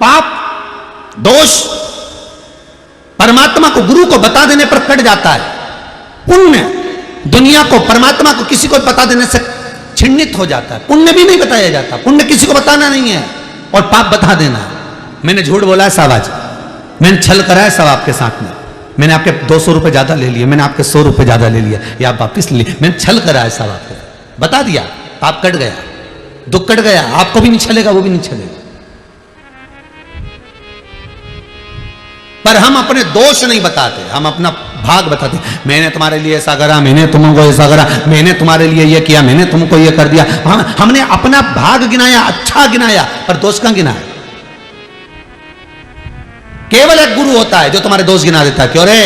पाप दोष परमात्मा को, गुरु को बता देने पर कट जाता है। पुण्य दुनिया को, परमात्मा को किसी को बता देने से छिन्नित हो जाता है। पुण्य भी नहीं बताया जाता, पुण्य किसी को बताना नहीं है, और पाप बता देना है। मैंने झूठ बोला है साहब, आज मैंने छल करा है सब आपके साथ में, मैंने आपके 200 रुपए ज्यादा ले लिए, मैंने आपके 100 रुपए ज्यादा ले लिया, या आप वापिस ले लिए, मैंने छल करा है सब आपको, बता दिया, पाप कट गया, दुख कट गया, आपको भी नहीं छलेगा, वो भी नहीं छलेगा। पर हम अपने दोष नहीं बताते, हम अपना भाग बताते। मैंने तुम्हारे लिए ऐसा करा, मैंने तुमको ऐसा करा, मैंने तुम्हारे लिए ये किया, मैंने तुमको ये कर दिया। हमने अपना भाग गिनाया, अच्छा गिनाया, पर दोष कहां गिनाया? केवल एक गुरु होता है जो तुम्हारे दोष गिना देता है। क्यों रे,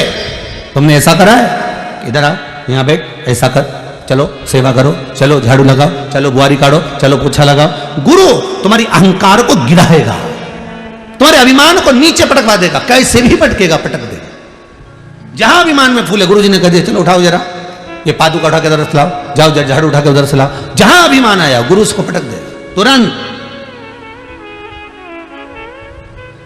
तुमने ऐसा करा है, इधर आओ, यहां बैठ, ऐसा कर, चलो सेवा करो, चलो झाड़ू लगाओ, चलो बुआरी काटो, चलो पोछा लगाओ। गुरु तुम्हारी अहंकार को गिराएगा, तुम्हारे अभिमान को नीचे पटकवा देगा, कैसे भी पटकेगा, पटक देगा। जहां अभिमान में फूले, गुरु जी ने कह दिया चलो उठाओ जरा, ये पादुका उठा के उधर से लाओ, जाओ झाड़ू उठा के उधर से लाओ, जहां अभिमान आया गुरु उसको पटक देगा तुरंत।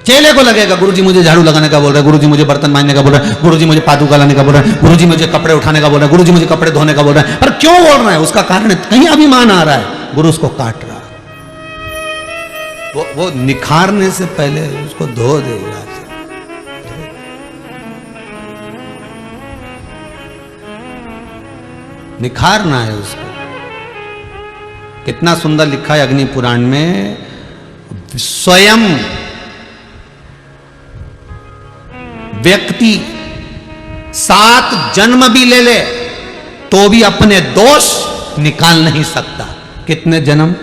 चेले को लगेगा गुरुजी मुझे झाड़ू लगाने का बोल रहे हैं, गुरुजी मुझे बर्तन मांजने का बोल रहे हैं, गुरुजी मुझे पादुका लाने का बोल रहे हैं, गुरुजी मुझे कपड़े उठाने का बोल रहे हैं, गुरुजी मुझे कपड़े धोने का बोल रहे हैं। पर क्यों बोल रहे हैं? उसका कारण कहीं अभिमान आ रहा है, गुरु उसको काट रहा है। वो निखारने से पहले उसको धो देगा। निखारना है उसको। कितना सुंदर लिखा है अग्नि पुराण में, स्वयं व्यक्ति 7 जन्म भी ले ले तो भी अपने दोष निकाल नहीं सकता। कितने जन्म?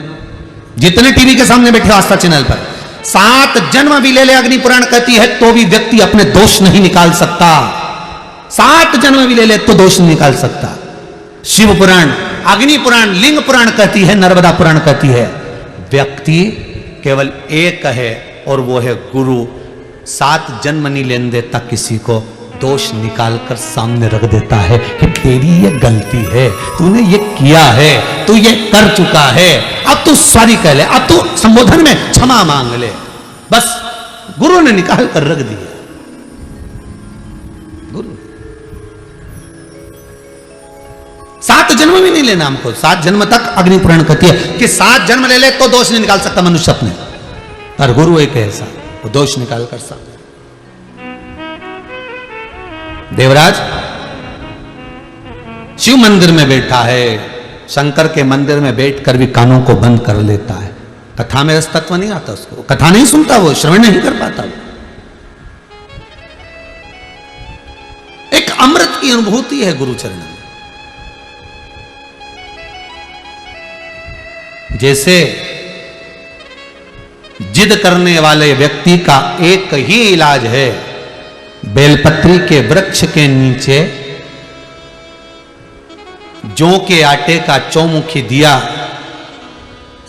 जितने टीवी के सामने बैठे आस्था चैनल पर, 7 जन्म भी ले ले, अग्नि पुराण कहती है, तो भी व्यक्ति अपने दोष नहीं निकाल सकता। 7 जन्म भी ले ले तो दोष नहीं निकाल सकता। शिव पुराण, अग्नि पुराण, लिंग पुराण कहती है, नर्मदा पुराण कहती है, व्यक्ति केवल एक है और वो है गुरु। 7 जन्म नहीं लेने देता किसी को, दोष निकाल कर सामने रख देता है कि तेरी ये गलती है, तूने ये किया है, तू ये कर चुका है, अब तू सॉरी कह ले, अब तू संबोधन में क्षमा मांग ले। बस गुरु ने निकाल कर रख दिया। गुरु 7 जन्म भी नहीं लेना हमको। 7 जन्म तक अग्नि पुराण कहती है कि 7 जन्म ले ले तो दोष नहीं निकाल सकता मनुष्य अपने, पर गुरु एक ऐसा, वो दोष निकाल कर सकता। देवराज शिव मंदिर में बैठा है, शंकर के मंदिर में बैठकर भी कानों को बंद कर लेता है। कथा में रस तत्व नहीं आता उसको, कथा नहीं सुनता, वो श्रवण नहीं कर पाता। एक अमृत की अनुभूति है गुरु चरण में। जैसे जिद करने वाले व्यक्ति का एक ही इलाज है, बेलपत्री के वृक्ष के नीचे जौ के आटे का चौमुखी दिया,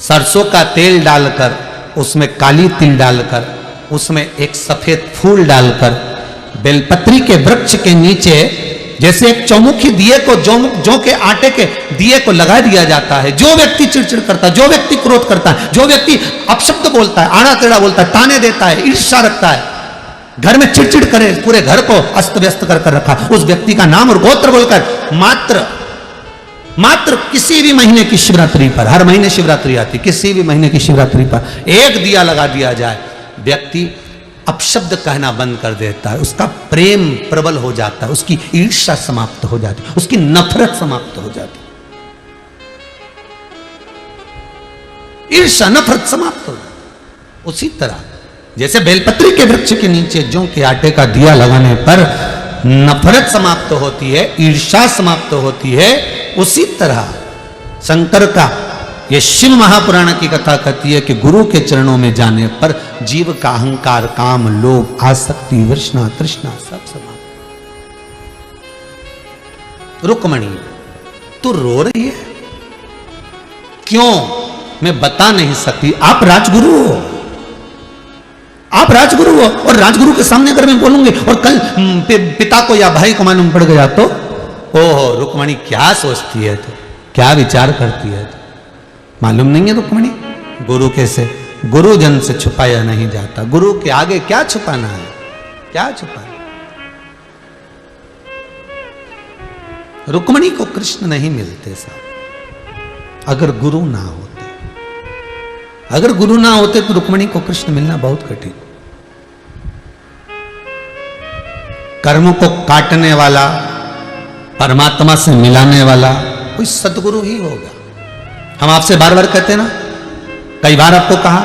सरसों का तेल डालकर, उसमें काली तिल डालकर, उसमें एक सफेद फूल डालकर, बेलपत्री के वृक्ष के नीचे जैसे एक चौमुखी दिए को, जौ के आटे के दिए को लगा दिया जाता है। जो व्यक्ति चिड़चिड़ करता है, जो व्यक्ति क्रोध करता है, जो व्यक्ति अपशब्द बोलता है, आड़ा टेढ़ा बोलता है, ताने देता है, ईर्ष्या रखता है, घर में चिड़चिड़ करे, पूरे घर को अस्त व्यस्त कर कर रखा, उस व्यक्ति का नाम और गोत्र बोलकर मात्र किसी भी महीने की शिवरात्रि पर, हर महीने शिवरात्रि आती, किसी भी महीने की शिवरात्रि पर एक दिया लगा दिया जाए, व्यक्ति अपशब्द कहना बंद कर देता है, उसका प्रेम प्रबल हो जाता है, उसकी ईर्ष्या समाप्त हो जाती है, उसकी नफरत समाप्त हो जाती है, ईर्ष्या नफरत समाप्त हो जाती है। उसी तरह जैसे बेलपत्री के वृक्ष के नीचे जौ के आटे का दिया लगाने पर नफरत समाप्त होती है, ईर्ष्या समाप्त होती है, उसी तरह शंकर का ये शिव महापुराण की कथा कहती है कि गुरु के चरणों में जाने पर जीव का अहंकार, काम, लोभ, आसक्ति, वृष्णा, तृष्णा सब समाप्त। रुक्मणी तू रो रही है क्यों? मैं बता नहीं सकती। आप राजगुरु हो, आप राजगुरु हो, और राजगुरु के सामने अगर मैं बोलूंगी और कल पिता को या भाई को मालूम पड़ गया तो ओहो, रुक्मणी क्या सोचती है, तो क्या विचार करती है, तो मालूम नहीं है रुक्मणी गुरु कैसे। गुरुजन से छुपाया नहीं जाता। गुरु के आगे क्या छुपाना है, क्या छुपाना। रुक्मणी को कृष्ण नहीं मिलते साहब, अगर गुरु ना होते। अगर गुरु ना होते तो रुक्मणी को कृष्ण मिलना बहुत कठिन। कर्म को काटने वाला, परमात्मा से मिलाने वाला कोई सदगुरु ही होगा। हम आपसे बार बार कहते हैं ना, कई बार आपको कहा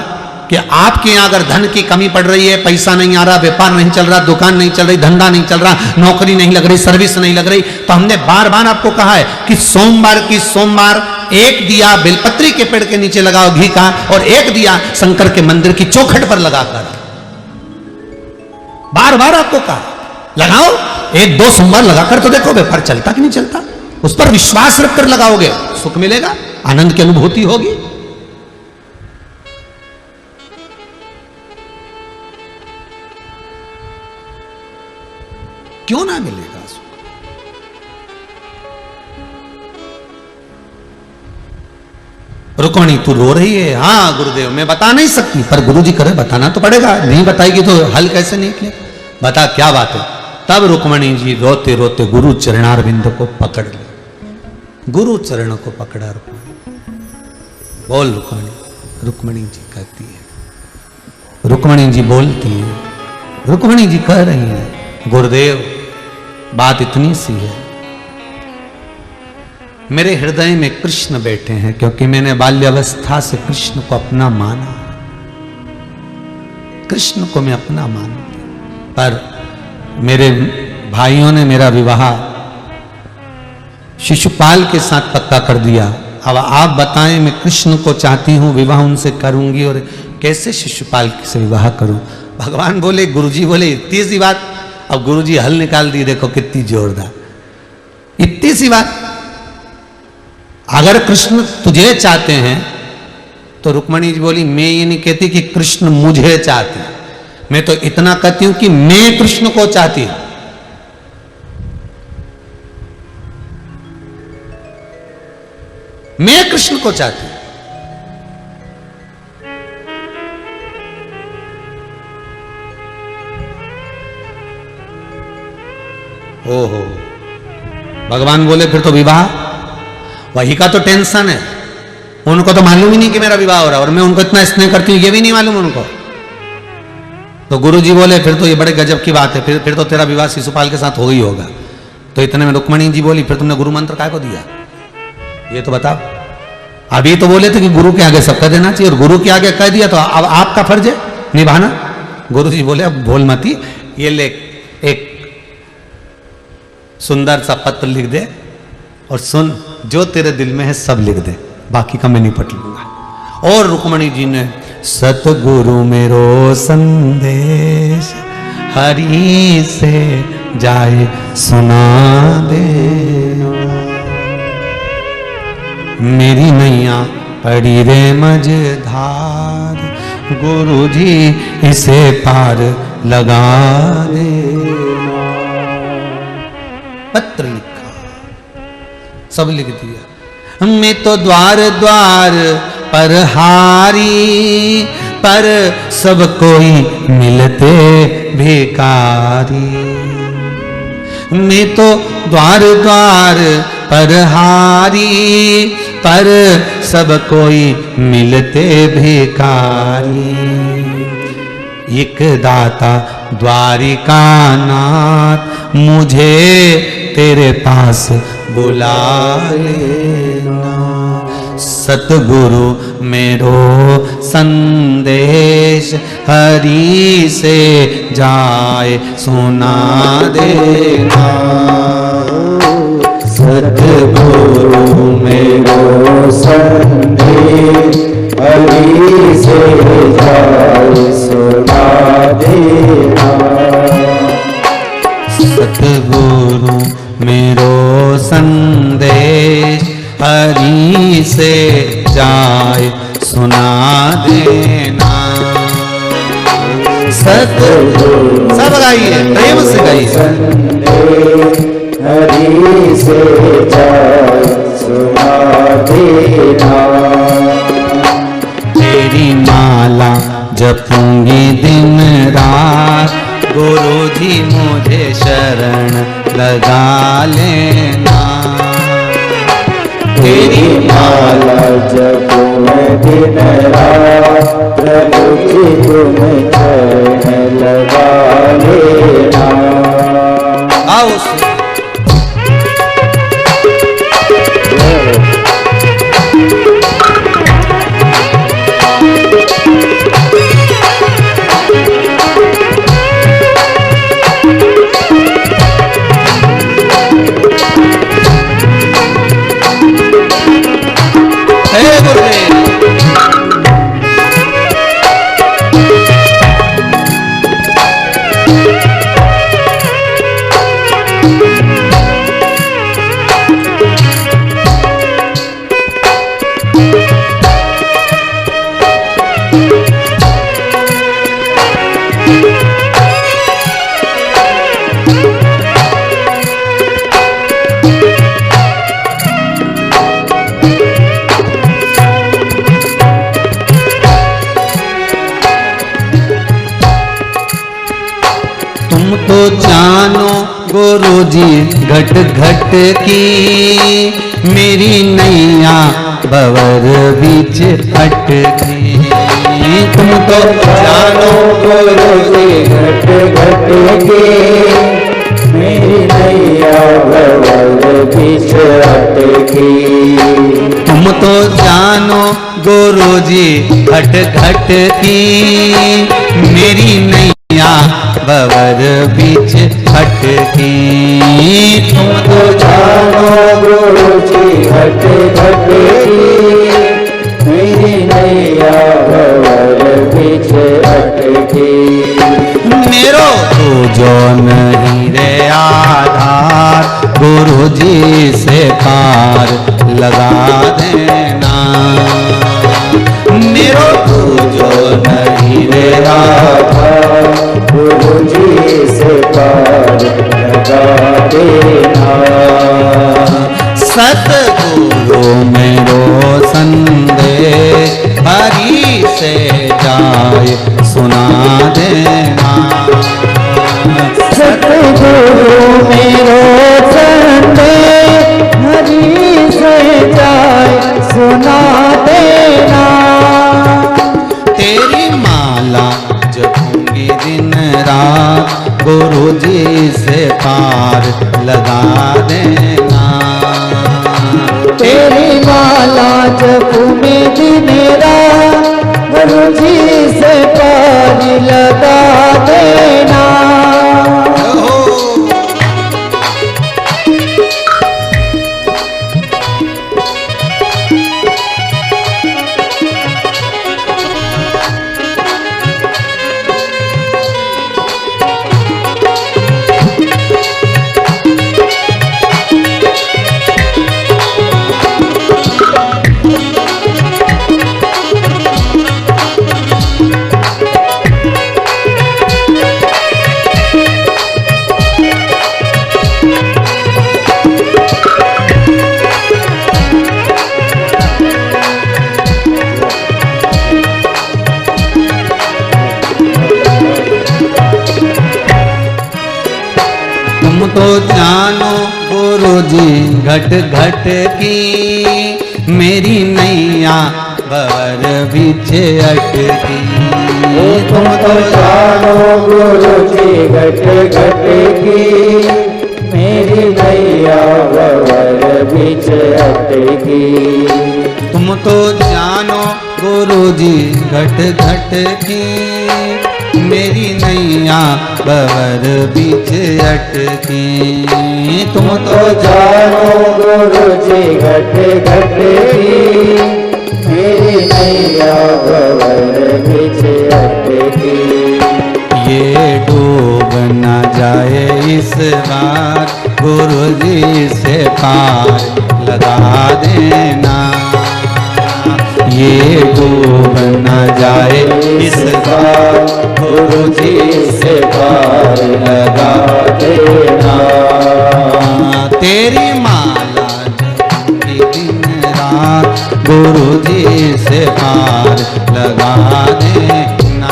कि आपके यहां अगर धन की कमी पड़ रही है, पैसा नहीं आ रहा, व्यापार नहीं चल रहा, दुकान नहीं चल रही, धंधा नहीं चल रहा, नौकरी नहीं लग रही, सर्विस नहीं लग रही, तो हमने बार बार आपको कहा है कि सोमवार एक दिया बेलपत्री के पेड़ के नीचे लगाओ घी का, और एक दिया शंकर के मंदिर की चौखट पर लगाकर। बार बार आपको कहा लगाओ, 1-2 सोमवार लगाकर तो देखो व्यापार चलता कि नहीं चलता। उस पर विश्वास रखकर लगाओगे, सुख मिलेगा, आनंद की अनुभूति होगी। क्यों ना मिलेगा सुख? रुक्मणी तू रो रही है। हाँ गुरुदेव मैं बता नहीं सकती, पर गुरुजी करे बताना तो पड़ेगा, नहीं बताएगी तो हल कैसे निकले, बता क्या बात है। तब रुक्मणी जी रोते रोते गुरु चरणारविंद को पकड़ ली, गुरु चरण को पकड़ा रुक्मणी। बोल रुक्मणी। रुक्मणी जी कहती है, रुक्मणी जी बोलती है, रुक्मणी जी कह रही है, गुरुदेव बात इतनी सी है, मेरे हृदय में कृष्ण बैठे हैं, क्योंकि मैंने बाल्यावस्था से कृष्ण को अपना माना, कृष्ण को मैं अपना मानती, पर मेरे भाइयों ने मेरा विवाह शिशुपाल के साथ पक्का कर दिया। अब आप बताएं, मैं कृष्ण को चाहती हूं, विवाह उनसे करूंगी, और कैसे शिशुपाल से विवाह करूं। भगवान बोले, गुरुजी बोले इतनी सी बात। अब गुरुजी हल निकाल दी, देखो कितनी जोरदार, इतनी सी बात। अगर कृष्ण तुझे चाहते हैं तो रुक्मणी जी बोली, मैं ये नहीं कहती कि कृष्ण मुझे चाहती, मैं तो इतना कहती हूं कि मैं कृष्ण को चाहती हूं। मैं कृष्ण को चाहती हूं। ओहो, भगवान बोले फिर तो विवाह, वही का तो टेंशन है, उनको तो मालूम ही नहीं कि मेरा विवाह हो रहा है, और मैं उनको इतना स्नेह करती हूं ये भी नहीं मालूम उनको। तो गुरुजी बोले फिर तो ये बड़े गजब की बात है, फिर तो तेरा विवाह शिशुपाल के साथ हो ही होगा। तो इतने में रुक्मणी जी बोली, फिर तुमने गुरु मंत्र काय को दिया, ये तो बताओ। अभी तो बोले थे कि गुरु के आगे सब कह देना चाहिए, और गुरु के आगे कह दिया तो अब आपका फर्ज है निभाना। गुरु जी बोले अब भूल मती, ये ले एक सुंदर सा पत्र लिख दे, और सुन जो तेरे दिल में है सब लिख दे, बाकी का मैं निपट लूंगा। और रुक्मणी जी ने, सतगुरु मेरो संदेश हरि से जाए सुना दे, मेरी नैया पड़ी रे मझधार, गुरु जी इसे पार लगा दे। पत्र लिखा, सब लिख दिया। मैं तो द्वार द्वार पर हारी, पर सब कोई मिलते भिखारी। मैं तो द्वार द्वार पर हारी, पर सब कोई मिलते भिखारी। एक दाता द्वारिका नाथ, मुझे तेरे पास बुला लेना। सतगुरु मेरो संदेश हरि से जाए सुना देना। सतगुरु मेरो संदेश हरि से जाए सुना देना। सतगुरु मेरो संदेश हरि से जाए सुना देना। सतगुरु, सब गाइए, प्रेम से गाइए। हरि से जाए सुना देना। तेरी माँ माला जपूंगी दिन रात, गुरु जी मुझे शरण लगा लेना। तेरी माला जपूं मैं दिन रात, प्रभु जी तुम चरण लगा लेना। आओ तो जानो गुरु जी घट घट की, मेरी नैया भंवर बीच अटकी। तुम तो जानो गुरु जी घट घट की, मेरी नैया भंवर बीच अटकी। तुम तो जानो गुरु जी घट घट की, मेरी नैया भंवर बीच अटकी। तुम तो जानो गुरु जी घट घट की, मेरी नैया भंवर बीच अटकी। मेरो तो जो नहीं रे आधार, गुरु जी से पार लगा देना। मेरो तो जो नहीं रे आधार, गुरु जी से पार लगा देना। सतगुरु मेरो संदेश हरि से जाए सुना देना। सतगुरु मेरो संदेश हरि से जाए सुना देना। तेरी माला जपूंगी दिन रात, गुरु जी से पार लगा देना। तेरी माला जपूं मैं दिन रात, गुरु जी से पार लगा देना। तुम तो जानो गुरु जी घट घट की, मेरी नैया भंवर बीच अटकी। तुम तो जानो गुरु जी घट घट की, मेरी नैया भंवर बीच अटकी। तुम तो जानो गुरु जी घट घट की, मेरी नैया भंवर बीच अटकी। तुम तो जानो गुरु जी घट घट की, मेरी नैया भंवर बीच अटकी। ये डूब न जाए इस बार, गुरु जी से पार लगा देना। ये डूब न जाए इस बार, गुरु जी से पार लगा देना। तेरी माला जपूंगी दिन रात, गुरु जी से पार लगा देना।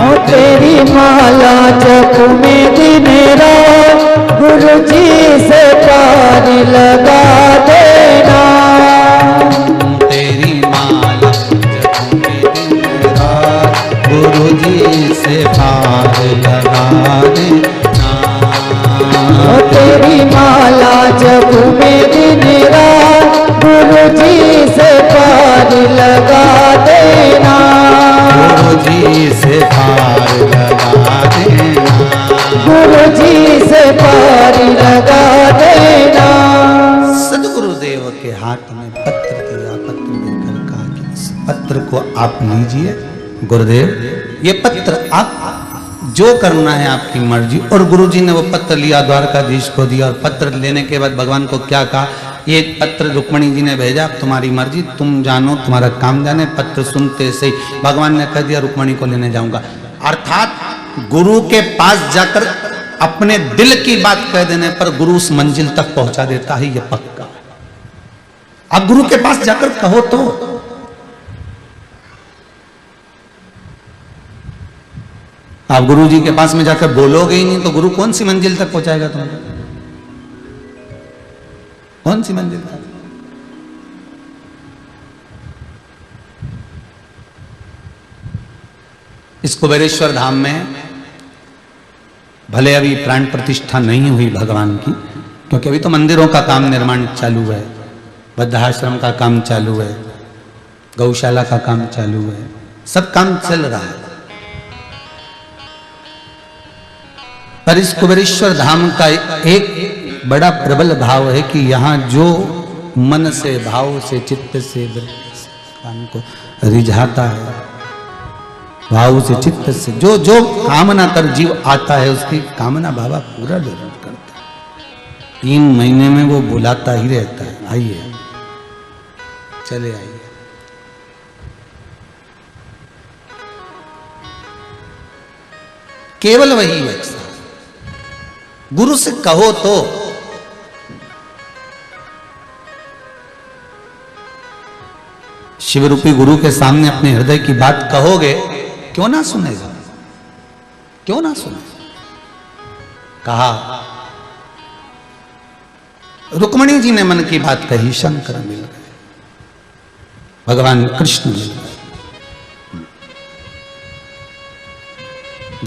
ओ तेरी माला जप में दिन रात गुरु जी से पार लगा देना। तेरी माला जप में दिन रात गुरु जी से पार लगा देना। ओ तेरी माला जप में दिन रात गुरु जी से पार लगा देना। गुरु जी से पार लगा देना। गुरु जी से पार लगा देना। सदगुरुदेव के हाथ में पत्र दिया, पत्र देकर कहा कि इस पत्र को आप लीजिए गुरुदेव, ये पत्र आप जो करना है आपकी मर्जी। और गुरुजी ने वो पत्र लिया, द्वारकाधीश को दिया, और पत्र लेने के बाद भगवान को क्या कहा, ये पत्र रुक्मणी जी ने भेजा, अब तुम्हारी मर्जी, तुम जानो, तुम्हारा काम जाने। पत्र सुनते से ही भगवान ने कह दिया रुक्मणी को लेने जाऊंगा। अर्थात गुरु के पास जाकर अपने दिल की बात कह देने पर गुरु उस मंजिल तक पहुंचा देता है, ये पक्का। अब गुरु के पास जाकर कहो तो आप गुरु जी के पास में जाकर बोलोगे ही नहीं तो गुरु कौन सी मंजिल तक पहुंचाएगा तुम्हें? कौन सी मंजिल तक? इस कुबेरेश्वर धाम में भले अभी प्राण प्रतिष्ठा नहीं हुई भगवान की, क्योंकि अभी तो मंदिरों का काम निर्माण चालू है, वृद्धाश्रम का काम चालू है, गौशाला का काम चालू है, सब काम चल रहा है। पर इस कुबेरेश्वर धाम का एक बड़ा प्रबल भाव है कि यहाँ जो मन से, भाव से, चित्त से, काम को रिझाता है, भाव से, चित्त से जो जो कामना कर जीव आता है, उसकी कामना बाबा पूरा जरूर करता है। 3 महीने में वो बुलाता ही रहता है, आइए, चले आइए। केवल वही है। गुरु से कहो तो शिवरूपी गुरु के सामने अपने हृदय की बात कहोगे, क्यों ना सुनेगा, क्यों ना सुनेगा। कहा रुक्मणी जी ने मन की बात कही, शंकर मिल गए, भगवान कृष्ण मिल गए।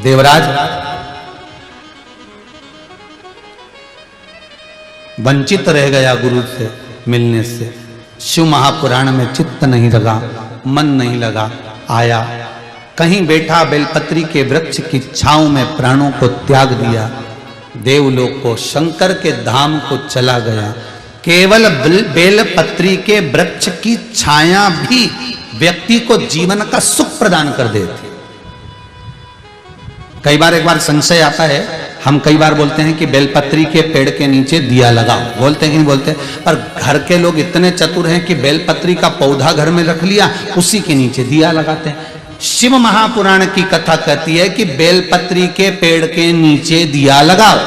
देवराज वंचित रह गया गुरु से मिलने से। शिव महापुराण में चित्त नहीं लगा, मन नहीं लगा। आया, कहीं बैठा बेलपत्री के वृक्ष की छांव में प्राणों को त्याग दिया, देवलोक को, शंकर के धाम को चला गया। केवल बेलपत्री के वृक्ष की छाया भी व्यक्ति को जीवन का सुख प्रदान कर देती। कई बार एक बार संशय आता है, हम कई बार बोलते हैं कि बेलपत्री के पेड़ के नीचे दिया लगाओ, बोलते हैं कि नहीं बोलते? पर घर के लोग इतने चतुर हैं कि बेलपत्री का पौधा घर में रख लिया, उसी के नीचे दिया लगाते हैं। शिव महापुराण की कथा कहती है कि बेलपत्री के पेड़ के नीचे दिया लगाओ।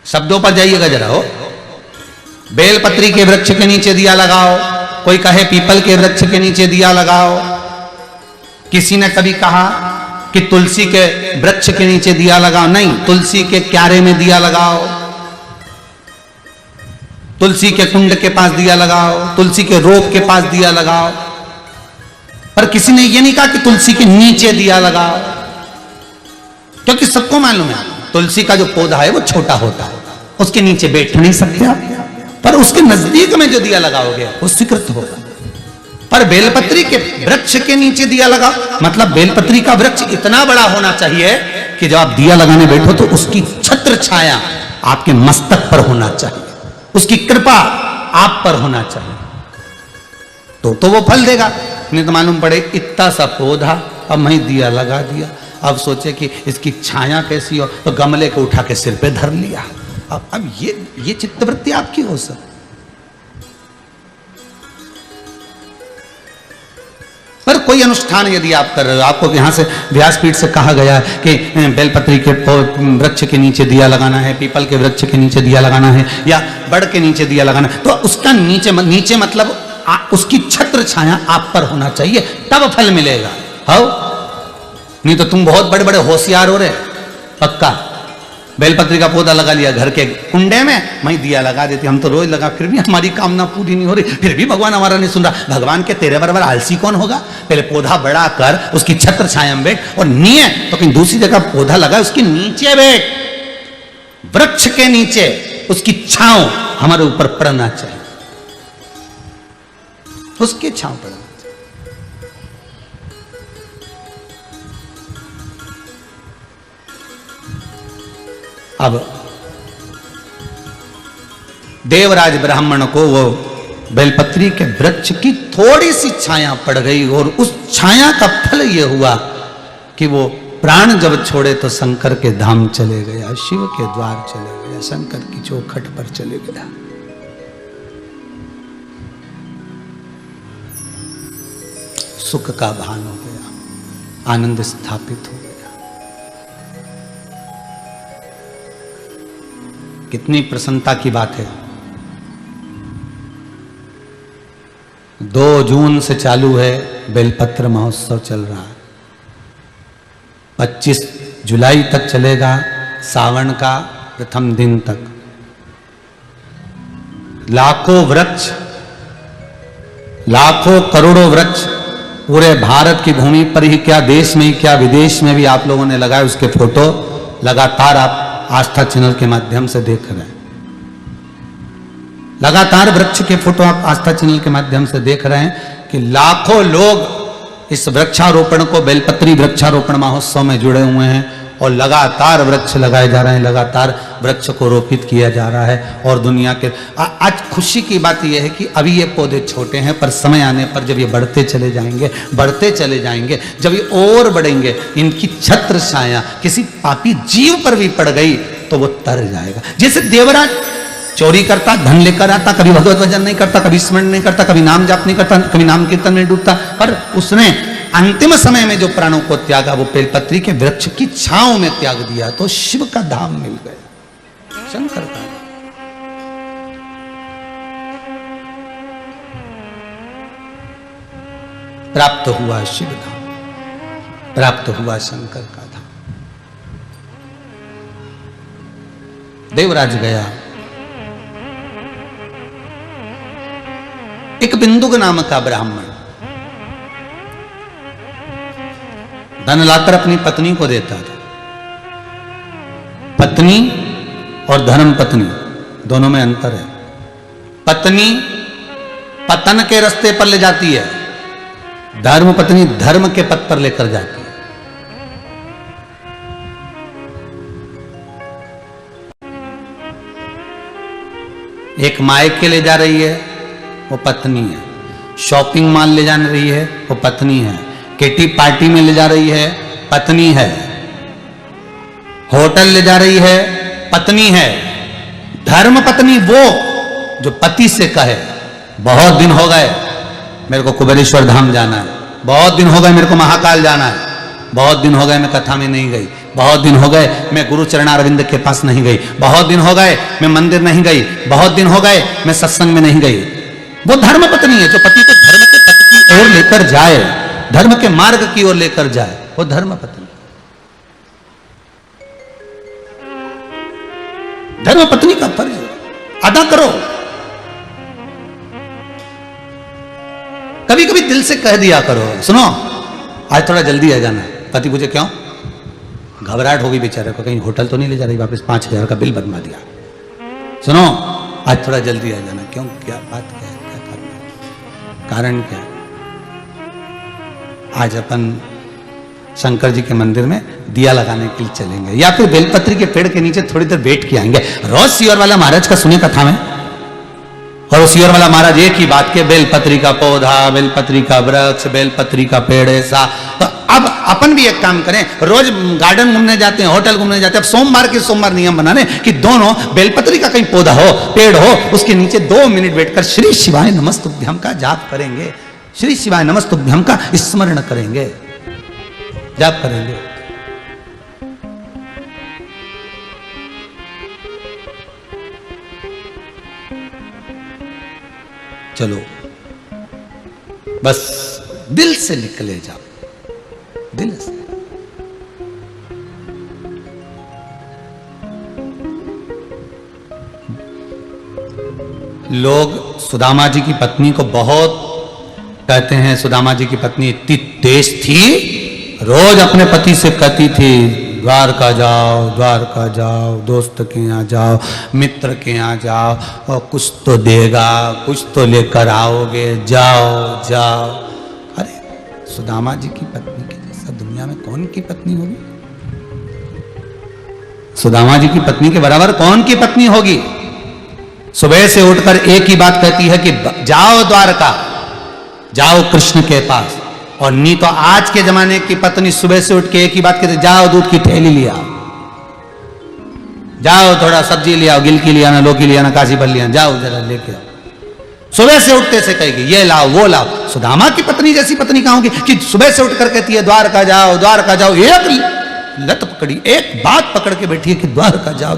शब्दों पर जाइएगा जरा। हो, बेलपत्री के वृक्ष के नीचे दिया लगाओ, कोई कहे पीपल के वृक्ष के नीचे दिया लगाओ, किसी ने कभी कहा कि तुलसी के वृक्ष के नीचे दिया लगाओ। नहीं, तुलसी के क्यारे में दिया लगाओ, तुलसी के कुंड के पास दिया लगाओ, तुलसी के रोप के पास दिया लगाओ। पर किसी ने यह नहीं कहा कि तुलसी के नीचे दिया लगाओ, क्योंकि सबको मालूम है तुलसी का जो पौधा है वो छोटा होता है, उसके नीचे बैठ नहीं सकते आप। पर उसके नजदीक में जो दिया लगाओगे वो स्वीकृत होगा। पर बेलपत्री के वृक्ष के नीचे दिया लगाओ, मतलब बेलपत्री का वृक्ष इतना बड़ा होना चाहिए कि जब आप दिया लगाने बैठो तो उसकी छत्र छाया आपके मस्तक पर होना चाहिए, उसकी कृपा आप पर होना चाहिए, तो वो फल देगा। नहीं तो मालूम पड़े इतना सा पौधा, अब मैं दिया लगा दिया, अब सोचे कि इसकी छाया कैसी हो, तो गमले को उठा के सिर पे धर लिया। अब ये चित्तवृत्ति आपकी हो सब। पर कोई अनुष्ठान यदि आप कर रहे हो, आपको यहाँ से व्यासपीठ से कहा गया है कि बेलपत्री के वृक्ष के नीचे दिया लगाना है, पीपल के वृक्ष के नीचे दिया लगाना है, या बड़ के नीचे दिया लगाना है, तो उसका नीचे मतलब उसकी छत्र छाया आप पर होना चाहिए, तब फल मिलेगा। हो नहीं तो तुम बहुत बड़े बड़े होशियार हो रहे, पक्का बेलपत्री का पौधा लगा लिया घर के कुंडे में, वहीं दिया लगा देती, हम तो रोज लगा, फिर भी हमारी कामना पूरी नहीं हो रही, फिर भी भगवान हमारा नहीं सुन रहा। भगवान के तेरे बराबर आलसी कौन होगा? पहले पौधा बड़ा कर, उसकी छत्र छाया में बैठ, और नहीं है तो कहीं दूसरी जगह पौधा लगा, उसके नीचे बैठ, वृक्ष के नीचे, उसकी छांव हमारे ऊपर पड़ना चाहिए, उसकी छांव पड़ना चाहिए। अब देवराज ब्राह्मण को वो बेलपत्री के वृक्ष की थोड़ी सी छाया पड़ गई, और उस छाया का फल ये हुआ कि वो प्राण जब छोड़े तो शंकर के धाम चले गया, शिव के द्वार चले गया, शंकर की चौखट पर चले गया। सुख का भान हो गया, आनंद स्थापित हो गया। कितनी प्रसन्नता की बात है। 2 जून से चालू है बेलपत्र महोत्सव चल रहा है, 25 जुलाई तक चलेगा, सावन का प्रथम दिन तक। लाखों वृक्ष, लाखों करोड़ों वृक्ष पूरे भारत की भूमि पर ही क्या, देश में ही क्या, विदेश में भी आप लोगों ने लगाए, उसके फोटो लगातार आप आस्था चैनल के माध्यम से देख रहे हैं। लगातार वृक्ष के फोटो आप आस्था चैनल के माध्यम से देख रहे हैं कि लाखों लोग इस वृक्षारोपण को, बेलपत्री वृक्षारोपण महोत्सव में जुड़े हुए हैं, और लगातार वृक्ष लगाए जा रहे हैं, लगातार वृक्ष को रोपित किया जा रहा है। और दुनिया के आज खुशी की बात यह है कि अभी ये पौधे छोटे हैं, पर समय आने पर जब ये बढ़ते चले जाएंगे, बढ़ते चले जाएंगे, जब ये और बढ़ेंगे, इनकी छत्र छाया किसी पापी जीव पर भी पड़ गई तो वो तर जाएगा। जैसे देवराज चोरी करता, धन लेकर आता, कभी भगवत भजन नहीं करता, कभी स्मरण नहीं करता, कभी नाम जाप नहीं करता, कभी नाम कीर्तन में डूबता, पर उसने अंतिम समय में जो प्राणों को त्यागा वो बेलपत्री के वृक्ष की छांव में त्याग दिया, तो शिव का धाम मिल गया, शंकर का। प्राप्त हुआ शिव धाम, प्राप्त हुआ शंकर का धाम। देवराज गया, एक बिंदुक नाम का ब्राह्मण धन लाकर अपनी पत्नी को देता था। पत्नी और धर्म पत्नी दोनों में अंतर है। पत्नी पतन के रास्ते पर ले जाती है, धर्म पत्नी धर्म के पथ पर लेकर जाती है। एक मायके ले जा रही है, वो पत्नी है। शॉपिंग मॉल ले जा रही है, वो पत्नी है। किटी पार्टी में ले जा रही है, पत्नी है। होटल ले जा रही है, पत्नी है। धर्म पत्नी वो जो पति से कहे बहुत दिन हो गए मेरे को कुबेरेश्वर धाम जाना है, बहुत दिन हो गए मेरे को महाकाल जाना है, बहुत दिन हो गए मैं कथा में नहीं गई, बहुत दिन हो गए मैं गुरु चरणारविंद के पास नहीं गई, बहुत दिन हो गए मैं मंदिर नहीं गई, बहुत दिन हो गए मैं सत्संग में नहीं गई। वो धर्म पत्नी है जो पति को धर्म के पथ की ओर लेकर जाए, धर्म के मार्ग की ओर लेकर जाए, वो धर्म पत्नी। धर्म पत्नी का फर्ज अदा करो। कभी कभी दिल से कह दिया करो, सुनो आज थोड़ा जल्दी आ जाना। पति पूछे क्यों? घबराहट होगी बेचारे को, कहीं होटल तो नहीं ले जा रही वापस, 5,000 का बिल बनवा दिया। सुनो आज थोड़ा जल्दी आ जाना। क्यों? क्या बात क्या है, क्या करना है, कारण क्या? आज अपन शंकर जी के मंदिर में दिया लगाने के लिए चलेंगे, या फिर बेलपत्री के पेड़ के नीचे थोड़ी देर बैठ के आएंगे। रोज सियोर वाला महाराज का सुने कथा में, और सियोर वाला महाराज एक ही बात के, बेलपत्री का पौधा, बेलपत्री का वृक्ष, बेलपत्री का पेड़ ऐसा। तो अब अपन भी एक काम करें, रोज गार्डन घूमने जाते हैं, होटल घूमने जाते हैं, अब सोमवार के सोमवार नियम बनाने कि दोनों बेलपत्री का कहीं पौधा हो, पेड़ हो, उसके नीचे 2 मिनट बैठकर श्री शिवाय नमस्तुभ्यम का जाप करेंगे। श्री शिवाय नमस्तुभ्यम का स्मरण करेंगे, जाप करेंगे। चलो बस दिल से निकले जाओ, दिल से। लोग सुदामा जी की पत्नी को बहुत कहते हैं, सुदामा जी की पत्नी इतनी तेज थी, रोज अपने पति से कहती थी द्वारका जाओ, दोस्त के यहाँ जाओ, मित्र के यहाँ जाओ, और कुछ तो देगा, कुछ तो लेकर आओगे, जाओ। अरे सुदामा जी की पत्नी के जैसा दुनिया में कौन की पत्नी होगी? सुदामा जी की पत्नी के बराबर कौन की पत्नी होगी? सुबह से उठकर एक ही बात कहती है कि जाओ द्वारका, जाओ कृष्ण के पास। और नहीं तो आज के जमाने की पत्नी सुबह से उठ के एक ही बात कहती, जाओ दूध की थैली लिया, जाओ थोड़ा सब्जी लिया, गिल की लिया ना, लौकी लिया ना, काशी फल लिया, जाओ जरा लेके आओ। सुबह से उठते से कहेगी ये लाओ वो लाओ। सुदामा की पत्नी जैसी पत्नी कहाँ होगी कि सुबह से उठकर कहती है द्वारका जाओ। एक लत पकड़ी, एक बात पकड़ के बैठी है कि द्वारका जाओ,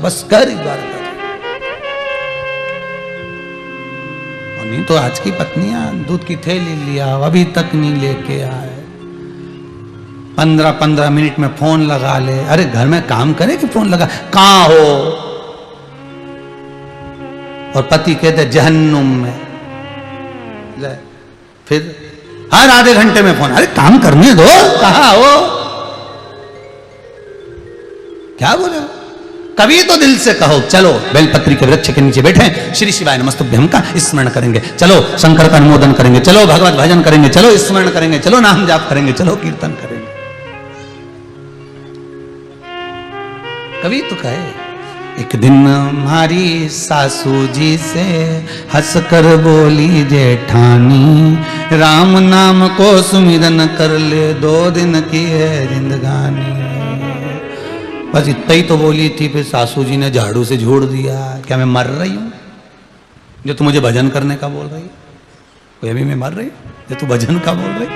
बस कर ही द्वारका। नहीं तो आज की पत्नियां दूध की थैली लिया, अभी तक नहीं लेके आए, 15 मिनट में फोन लगा ले। अरे घर में काम करे कि फोन लगा, कहां हो? और पति कहते जहन्नुम में। ले फिर हर आधे घंटे में फोन, अरे काम करने दो, कहां हो? क्या बोले? कभी तो दिल से कहो चलो बेलपत्री के वृक्ष के नीचे बैठे श्री शिवाय नमस्तुभ्यम का स्मरण करेंगे, चलो शंकर का अनुमोदन करेंगे, चलो भगवत भजन करेंगे, चलो स्मरण करेंगे, चलो नाम जाप करेंगे, चलो कीर्तन करेंगे। कभी तो कहे एक दिन हमारी सासू जी से हंसकर बोली जेठानी, राम नाम को सुमिरन कर ले, 2 दिन की है जिंदगानी। बस इतना ही तो बोली थी, फिर सासू जी ने झाड़ू से झोड़ दिया। क्या मैं मर रही हूं जो तू मुझे भजन करने का बोल रही? कोई अभी मैं मर रही जो तू भजन का बोल रही?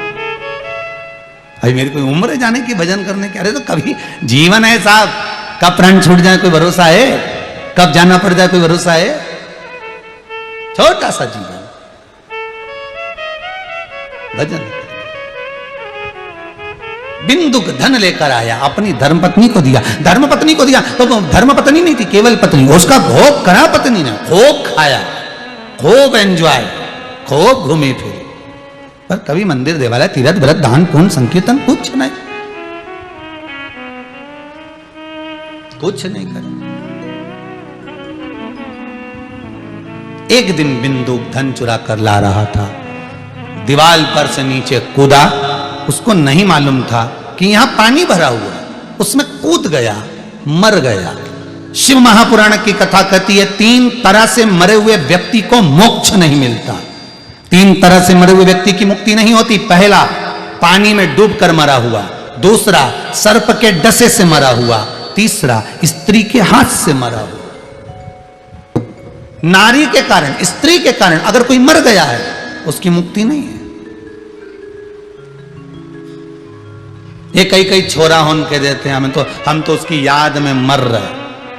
अभी मेरी कोई उम्र है जाने की भजन करने की? अरे तो कभी जीवन है साहब, कब प्राण छूट जाए कोई भरोसा है? कब जाना पड़ जाए कोई भरोसा है? छोटा सा जीवन, भजन। बिंदुक धन लेकर आया, अपनी धर्मपत्नी को दिया, धर्मपत्नी को दिया तो धर्मपत्नी नहीं थी, केवल पत्नी। उसका भोग करा पत्नी ने, खूब खाया, खूब एंजॉय, खूब घूमे फिरे, पर कभी मंदिर देवालय तीर्थ व्रत दान पुण्य संकीर्तन कुछ नहीं, कुछ नहीं करे। एक दिन बिंदुक धन चुरा कर ला रहा था, दीवाल पर से नीचे कूदा। उसको नहीं मालूम था कि यहां पानी भरा हुआ है, उसमें कूद गया, मर गया। शिव महापुराण की कथा कहती है 3 तरह से मरे हुए व्यक्ति को मोक्ष नहीं मिलता, 3 तरह से मरे हुए व्यक्ति की मुक्ति नहीं होती। पहला, पानी में डूबकर मरा हुआ, दूसरा सर्प के डसे से मरा हुआ, तीसरा स्त्री के हाथ से मरा हुआ। नारी के कारण, स्त्री के कारण अगर कोई मर गया है उसकी मुक्ति नहीं है। ये कई छोरा होन के देते हैं हम तो उसकी याद में मर रहे,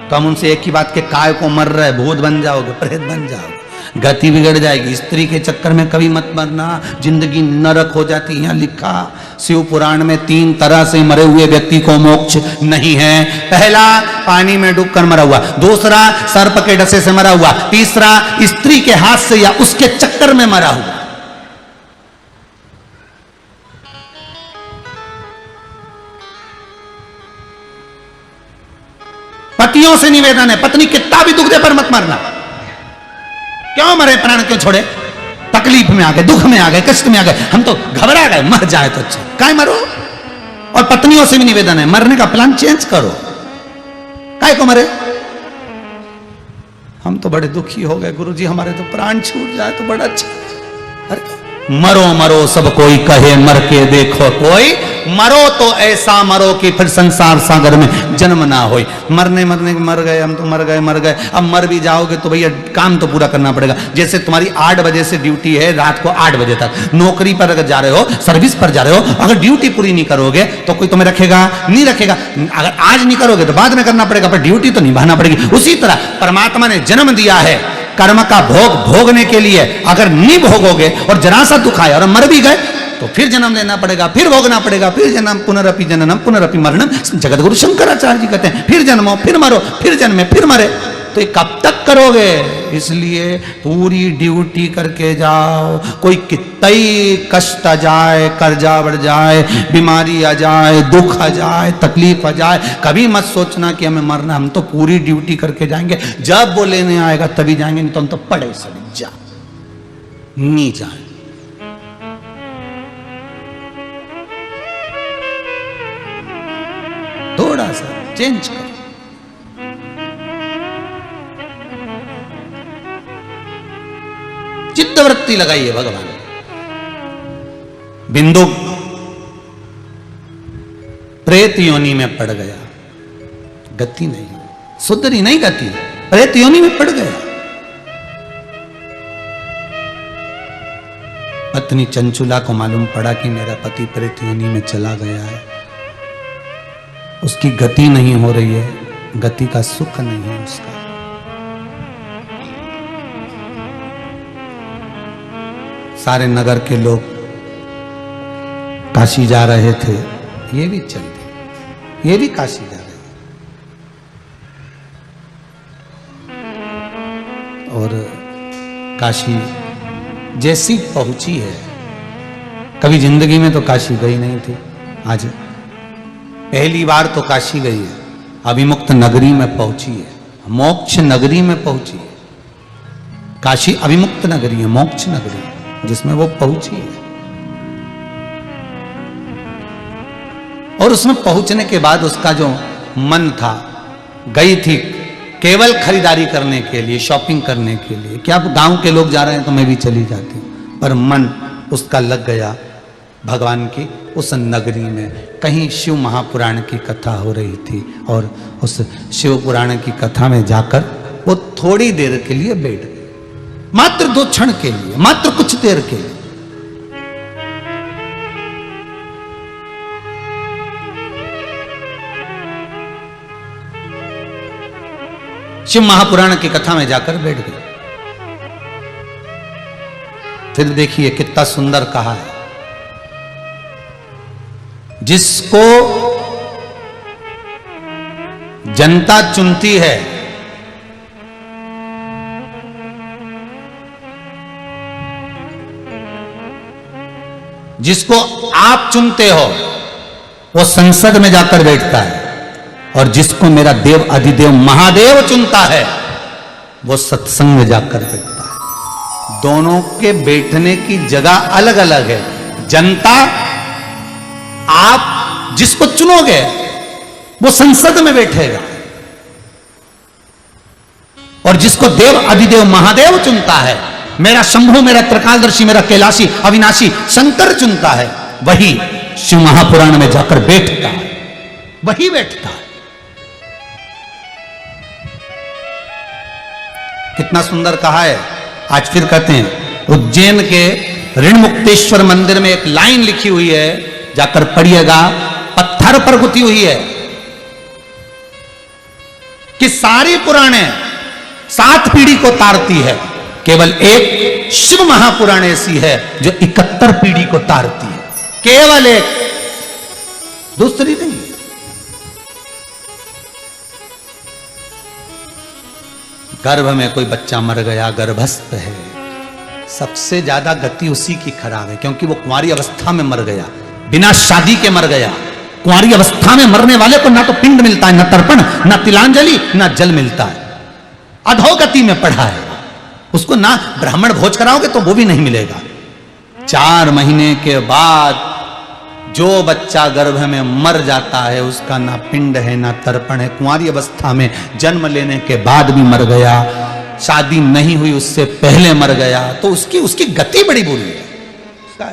तो हम उनसे एक ही बात के काय को मर रहे, भूत बन जाओगे, प्रेत बन जाओगे, गति बिगड़ जाएगी। स्त्री के चक्कर में कभी मत मरना, जिंदगी नरक हो जाती है। यहाँ लिखा शिव पुराण में 3 तरह से मरे हुए व्यक्ति को मोक्ष नहीं है। पहला, पानी में डूबकर मरा हुआ, दूसरा सर्प के डसे से मरा हुआ, तीसरा स्त्री के हाथ से या उसके चक्कर में मरा हुआ। पतियों से निवेदन है, पत्नी कितना भी दुख दे पर मत मरना। क्यों मरे, प्राण क्यों छोड़े? तकलीफ में आ गए, दुख में आ गए, कष्ट में आ गए, हम तो घबरा गए, मर जाए तो अच्छा, काय मरो। और पत्नियों से भी निवेदन है, मरने का प्लान चेंज करो, काय को मरे। हम तो बड़े दुखी हो गए गुरुजी, हमारे तो प्राण छूट जाए तो बड़ा अच्छा। अरे मरो मरो सब कोई कहे, मर के देखो कोई, मरो तो ऐसा मरो कि फिर संसार सागर में जन्म ना हो। मरने मर गए, हम तो मर गए। अब मर भी जाओगे तो भैया काम तो पूरा करना पड़ेगा। जैसे तुम्हारी 8 बजे से ड्यूटी है रात को 8 बजे तक, नौकरी पर अगर जा रहे हो, सर्विस पर जा रहे हो, अगर ड्यूटी पूरी नहीं करोगे तो कोई तुम्हें रखेगा नहीं रखेगा। अगर आज नहीं करोगे तो बाद में करना पड़ेगा, पर ड्यूटी तो निभाना पड़ेगी। उसी तरह परमात्मा ने जन्म दिया है कर्म का भोग भोगने के लिए। अगर नहीं भोगोगे और जरा सा दुख आया और मर भी गए तो फिर जन्म लेना पड़ेगा, फिर भोगना पड़ेगा, फिर जन्म, पुनरपि जननम पुनरपि मरणम। जगतगुरु शंकराचार्य जी कहते हैं फिर जन्मो, फिर मरो, फिर जन्मे, फिर मरे। तो ये कब तक करोगे? इसलिए पूरी ड्यूटी करके जाओ। कोई कितना ही कष्ट आ जाए, कर्जा बढ़ जाए, बीमारी आ जाए, दुख आ जाए, तकलीफ आ जाए, कभी मत सोचना कि हमें मरना। हम तो पूरी ड्यूटी करके जाएंगे। जब वो लेने आएगा तभी जाएंगे, नहीं तो हम तो पड़े सब जा नहीं जाए। थोड़ा सा चेंज करो। चित्तवृत्ति लगाइए भगवान। बिंदु प्रेत योनि में पड़ गया, गति नहीं, सुधरी नहीं गति, प्रेत योनि में पड़ गया। पत्नी चंचुला को मालूम पड़ा कि मेरा पति प्रेत योनि में चला गया है। उसकी गति नहीं हो रही है, गति का सुख नहीं है उसका। सारे नगर के लोग काशी जा रहे थे, ये भी चल दिए, ये भी काशी जा रहे। और काशी जैसी पहुंची है, कभी जिंदगी में तो काशी गई नहीं थी, आज पहली बार तो काशी गई है। अभिमुक्त नगरी में पहुंची है, मोक्ष नगरी में पहुंची है। काशी अभिमुक्त नगरी है, मोक्ष नगरी जिसमें वो पहुंची है। और उसमें पहुंचने के बाद उसका जो मन था, गई थी केवल खरीदारी करने के लिए, शॉपिंग करने के लिए। क्या गांव के लोग जा रहे हैं तो मैं भी चली जाती हूं, पर मन उसका लग गया भगवान की उस नगरी में। कहीं शिव महापुराण की कथा हो रही थी और उस शिव पुराण की कथा में जाकर वो थोड़ी देर के लिए बैठ गए, मात्र 2 क्षण के लिए, मात्र कुछ देर के लिए। शिव महापुराण की कथा में जाकर बैठ गए। फिर देखिए कितना सुंदर कहा है, जिसको जनता चुनती है, जिसको आप चुनते हो वो संसद में जाकर बैठता है, और जिसको मेरा देव अधिदेव महादेव चुनता है वो सत्संग में जाकर बैठता है। दोनों के बैठने की जगह अलग अलग है। जनता, आप जिसको चुनोगे वो संसद में बैठेगा, और जिसको देव अधिदेव महादेव चुनता है, मेरा शंभु, मेरा त्रिकालदर्शी, मेरा कैलाशी अविनाशी शंकर चुनता है, वही शिव महापुराण में जाकर बैठता है, वही बैठता है। कितना सुंदर कहा है। आज फिर कहते हैं, उज्जैन के ऋणमुक्तेश्वर मंदिर में एक लाइन लिखी हुई है, जाकर पढ़िएगा, पत्थर पर गुथी हुई है कि सारी पुराणे 7 पीढ़ी को तारती है, केवल एक शिव महापुराण ऐसी है जो 71 पीढ़ी को तारती है, केवल एक, दूसरी नहीं। गर्भ में कोई बच्चा मर गया, गर्भस्थ है, सबसे ज्यादा गति उसी की खराब है, क्योंकि वो कुंवारी अवस्था में मर गया, बिना शादी के मर गया। कुंवारी अवस्था में मरने वाले को ना तो पिंड मिलता है, ना तर्पण, ना तिलांजलि, ना जल मिलता है, अधोगति में पड़ा है। उसको ना ब्राह्मण भोज कराओगे तो वो भी नहीं मिलेगा। 4 महीने के बाद जो बच्चा गर्भ में मर जाता है उसका ना पिंड है ना तर्पण है। कुंवारी अवस्था में जन्म लेने के बाद भी मर गया, शादी नहीं हुई उससे पहले मर गया, तो उसकी गति बड़ी बुरी है। उसका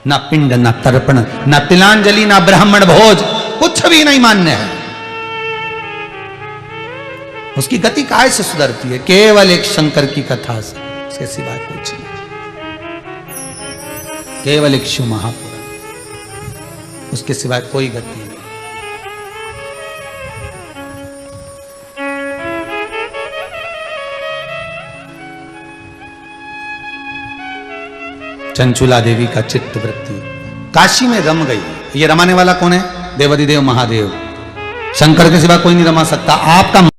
ना पिंड, ना तर्पण, ना तिलांजलि, ना ब्राह्मण भोज, कुछ भी नहीं मान्य है। उसकी गति काय से सुधरती है? केवल एक शंकर की कथा से, उसके सिवा कुछ नहीं। केवल एक शिव महापुराण, उसके सिवाय कोई गति नहीं। चंचुला देवी का चित्त वृत्ति काशी में रम गई। ये रमाने वाला कौन है? देवाधिदेव महादेव। शंकर के सिवा कोई नहीं रमा सकता। आपका